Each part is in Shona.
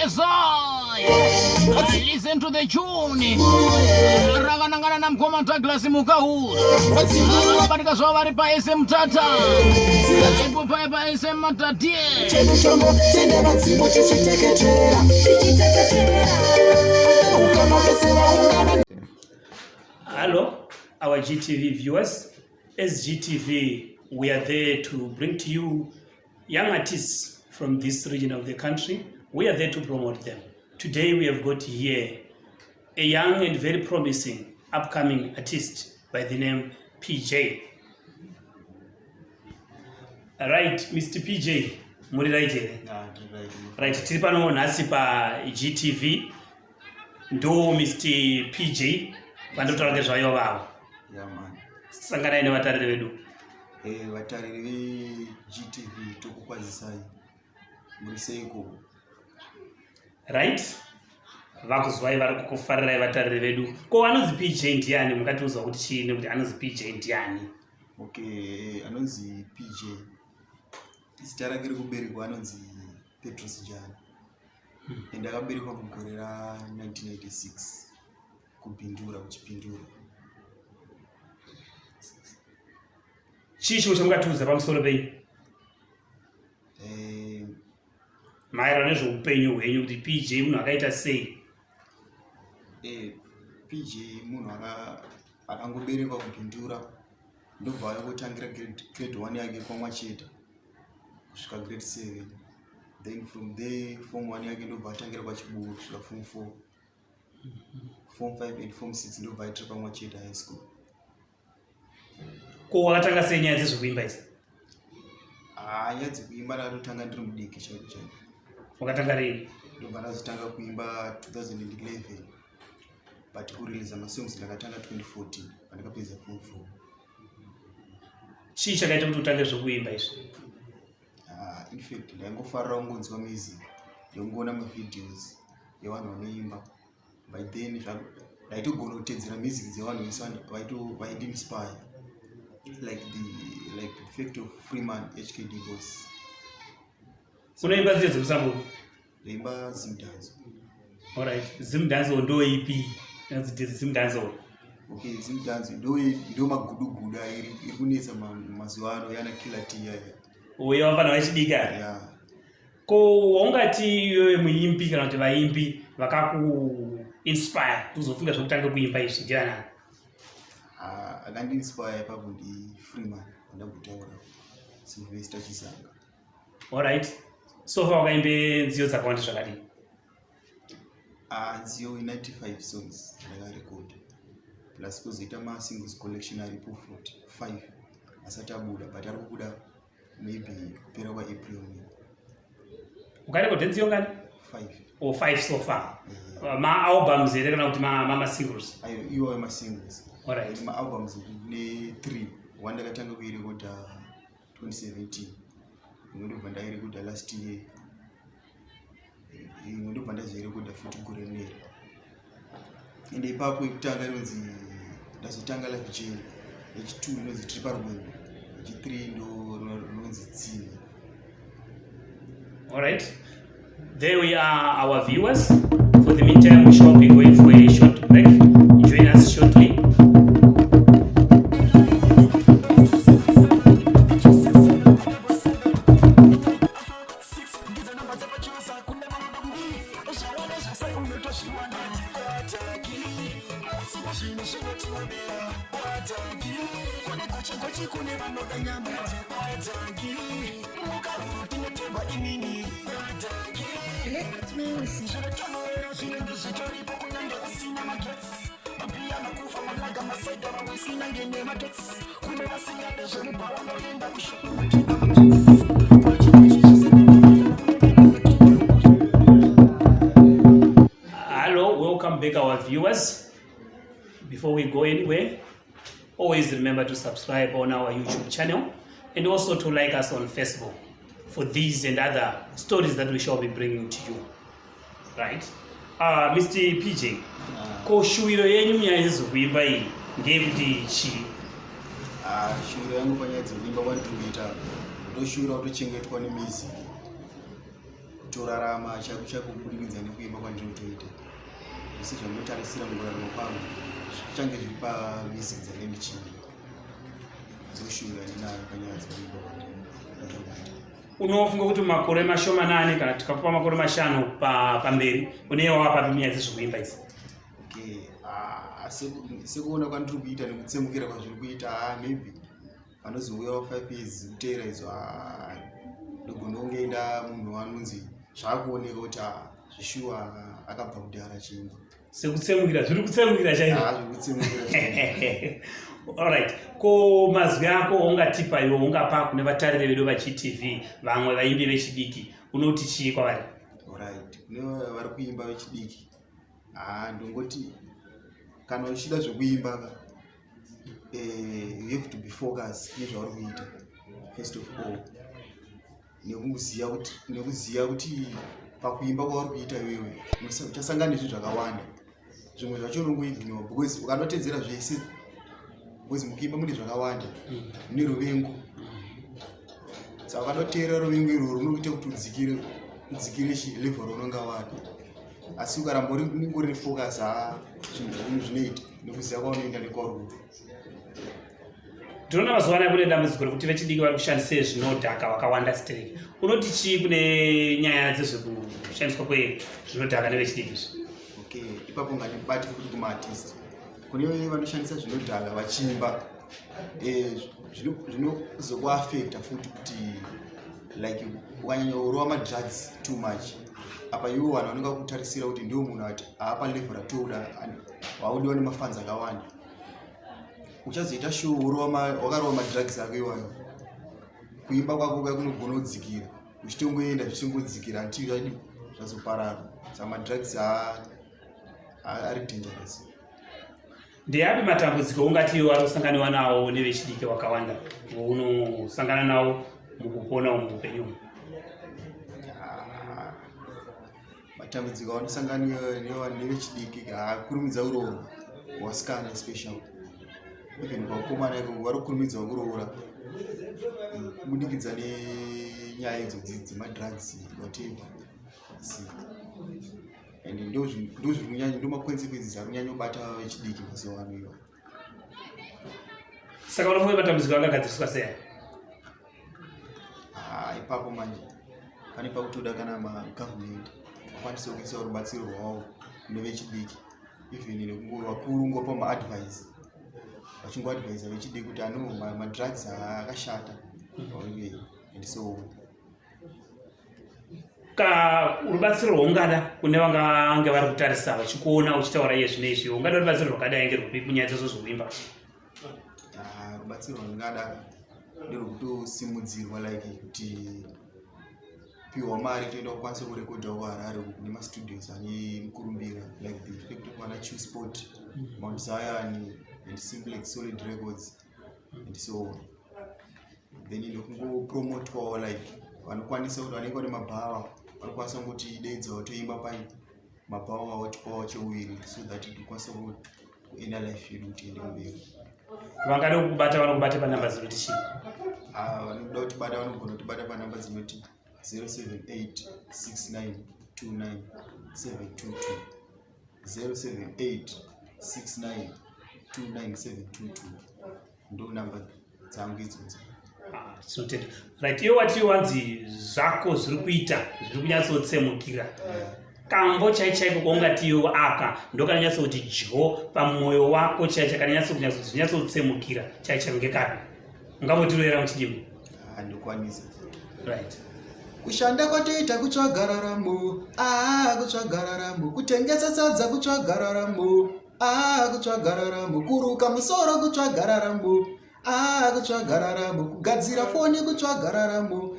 PEeJAy. Listen to the tune. Raganangana na mkoma Douglas Mukahura. Barika zovari pa SM Tata. Ipo pa SM Matatie. Hello, our GTV viewers. As GTV, we are there to bring to you young artists from this region of the country. We are there to promote them. Today we have got here a young and very promising upcoming artist by the name PEeJAy. Right, Mr. PEeJAy, muri right here? Right, tiri pano nhasi pa GTV. Ndo Mr. PEeJAy, vandotaura ngezvayo vavo. Yeah, man. Sanganai nevatariri vedu. Vatariri ve-GTV tokukwazisai muri seiko. Right? Vakuzwai vari kukufarirai vatariri vedu. Ko anonzi PEeJAy ndiani? Mukatiudza kuti chiini kuti anonzi PEeJAy ndiani? Okay, anonzi PEeJAy. Zita rake rekuberekwa anonzi PEeJAy. And akaberekwa mugore ra 1986 kupindura kuchipindura. Chicho chamukatiudza pamusoro pei? Maererano nezveupenyu hwenyu kuti PEeJAy munhu akaita sei? PEeJAy munhu akangoberekwa kupindura, ndobva ayotangira grade 1 yake kwaMwacheta kusvika grade 7. Then from there form 1 yake ndobva atangira pachibugu kusvika form 4. Form 5 and form 6 ndobva aitira paMwacheta high school. Ko wakatanga sei nyaya dzezvekuimba idzi? Nyaya dzekuimba ndakatotanga ndiri mudiki chaiko chaiko. Wakatanga rini? Ndobva ndazotanga kuimba 2011, but kureleasa masongs ndakatanga 2014 pandakapedza form 4. Chii chakaita kuti utange zvekuimba izvi? In fact ndaingofarira kungonzwa music, ndongoona mavideos evanhu vanoimba. By then ndaitogona kutedzera music dzevanhu vaindinspire, like the effect of Freeman HKD Boss. Unoimba ziye dzemusambo? Ndaimba Zimdancehall. Alright, Zimdancehall ndo ipi? Inonzi Zimdancehall. Okay, Zimdancehall ndo magudugudu iri kunetsa mazuva ano yana killer tea. Uyo vana vachidika? Yeah. Ko waungati iwewe muimbi kana kuti vaimbi vakakuinspire kuzofunga zvekutanga kuimba izvi ndianani? Akandiinspire ipapo ndi Freeman wandakutaura, Sylvester Chisanga. Alright. So far wakaimbe nziyo dzakawanda zvakadini? Nziyo 95 songs ndakarecord. Plus kuzoita ma-singles collection aripo 45 asati abuda, but ari kubuda maybe kupera kwaApril. Ukarekodhe nziyo ngani? 5. Or 5 so far? Ma-albums here kana kuti ma-singles? Iwo ma-singles. Alright. Ma-albums ne 3. One ndakatanga kuirekoda 2017. Imwe ndobva ndairekoda last year. Imwe ndobva ndazoirekoda futi gore rineri. Ende ipapo yekutanga inonzi ndazotanga live jail. H2 inonzi tiri parwendo. H3 ndo inonzi tsime. Alright. There we are, our viewers. For the meantime, we shall be going for a short break. Join us shortly. Hello, welcome back our viewers. Before we go anywhere, always remember to subscribe on our YouTube channel and also to like us on Facebook for these and other stories that we shall be bringing to you. Right? Mr. PEeJAy, ko shuwiro yenyu munyaya yezvekuimba iyi ngekuti chii? Shuwiro yangu panyaya dzekuimba kwandiri kuita ndoshuwira kutochengetwa nemusic, kutorarama chako kubudikidza nekuimba kwandinotoita. Zvese zvandinotarisira mukurarama kwangu zvichange zviri pamisic dzange ndichiimba dzoshura ndinayo panyaya dzekuimba kwandinoita. Unofunga kuti makore mashomanani kana tikakupa makore 5 pamberi unewo wapa munyaya dzezvekuimba idzi? Okay, sekuona kwandiri kuita nekutsemukira kwazviri kuita, maybe panozouyawo 5 years kuteera izvo ndogona kungeenda munhu anonzi zvaakuoneka kuti zvishuwa akabva kudhara chiimba. Sekutsemukira zviri kutsemukira chaizvo? Zviri kutsemukira chaizvo. Alright, ko mazwi ako ungatipa iwo ungapa kune vatariri vedu vachi-TV vamwe vaimbi vechidiki unoti chii kwavari? Alright, kune vari kuimba vechidiki ndongoti kana uchida zvekuimba you have to be focused nezvauri kuita first of all, nekuziva kuti pakuimba kwauri kuita iwewe uchasangana nezvinhu zvakawanda, zvimwe zvacho unongoignore because ukanotedzera zvese, because mukuimba mune zvakawanda, mune ruvengo, saka ukanoteera ruvengo irworwo runokuita kuti udzikire level raunonga wari, asi ukaramba uri focus zvinhu zvinoita nekuziva kwaunoenda nekwauri kubva. Ndinoona mazuva anaya kune dambudziko rekuti vechidiki vari kushandisa zvinodhaka vakawanda strike. Unoti chii kune nyaya dzezvekushandiswa kwezvinodhaka nevechidiki izvi? Okay, ipapo ngatibate futi kumaartist. Kune vanoshandisa zvinodhaka vachiimba, zvinozokuaffecta futi kuti like ukanyanya urova madrugs too much, apa iwo vanhu vanonga kutarisira kuti ndiwo munhu ati aapa level ratoda waudiwa nemafans akawanda, uchazoita show wakarova madrugs ako iwayo, kuimba kwako kaya kunogona kudzikira, uchitongoenda zvichingodzikira until zvazoparara. Saka madrugs ari dangerous. Ndeapi matambudziko ungati iwo anosanganiwa nawo nevechidiki wakawanda unosangana nawo mukupona muupenyu? Matambudziko anosanganiwa nevechidiki kurumidza kuroora kuvasikana especially, even kwakomana iko vari kurumidza kuroora kubudikidza nenyaya idzodzi dzemadrugs whatever, and ndo makonsekwensi ari kunyanya kubata vechidiki mazuva ano iwa. Saka unofunga matambudziko akagadziriswa sei? Ipapo manje pane pakutoda kana magovernment akwanisa kuisa rubatsiro rwavo kune vechidiki, even nekuvakuru ngopa maadvise, vachingoadvisa vechidiki kuti madrugs akashata and so on. Ka rubatsiro rwaungada kune vangange vari kutarisa vachikuona uchitaura iye zvine izvi, ungada rubatsiro rwakadai ngerwupi munyaya dzezo zvekuimba? Rubatsiro rwandingada nderwekutosimudzirwa like kuti piwa mari toenda kukwanisa kurekodhawo kuHarare nemastudios ane mukurumbira like the effect of ana Chu Sport, Mount Zion and Simplex Solid Records and so on. Then nekungopromotwawo like vanokwanisa kuti vanenge vane mabhawa vanokwanisa kuti deedzawo toimba pai mabhawa avo tipawo cheuwiri so that tikwanisa kuenda life yedu kuti ende mberi. Vangada kukubata vanokubata panhamba dzinoti chii? Vanoda kutibata vanogona kutibata panhamba dzinoti 0786929 722 0786929 ndo namba dzangu idzodzo. Tinotenda. Right, iwe wati wanzi zvako zviri kuita zviri kunyatsotsemukira. Kambo chaichaiko kwaungati iwe aka ndokananyatsokuti jo pamwoyo wako chaicha kananyatsotsemukira chaichaiko ngekapi? Ungavotirera muchidimo? Handikwanisa. Right. Kushanda kwatoita kutsvagararamo, kutsvagararamo, kutengesa sadza kutsvagararamo, kutsvagararamo, kuruka musoro kutsvagararamo, kutsvagararamo, kugadzira foni kutsvagararamo,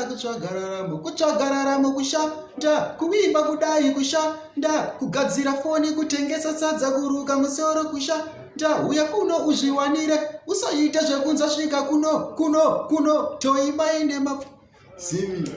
kutsvagararamo, kutsvagararamo, kushanda kuimba kudai kushanda, kugadzira foni, kutengesa sadza, kuruka musoro kushanda, uya kuno uzviwanire, usaite zvekunza svika kuno toimba ine Simi.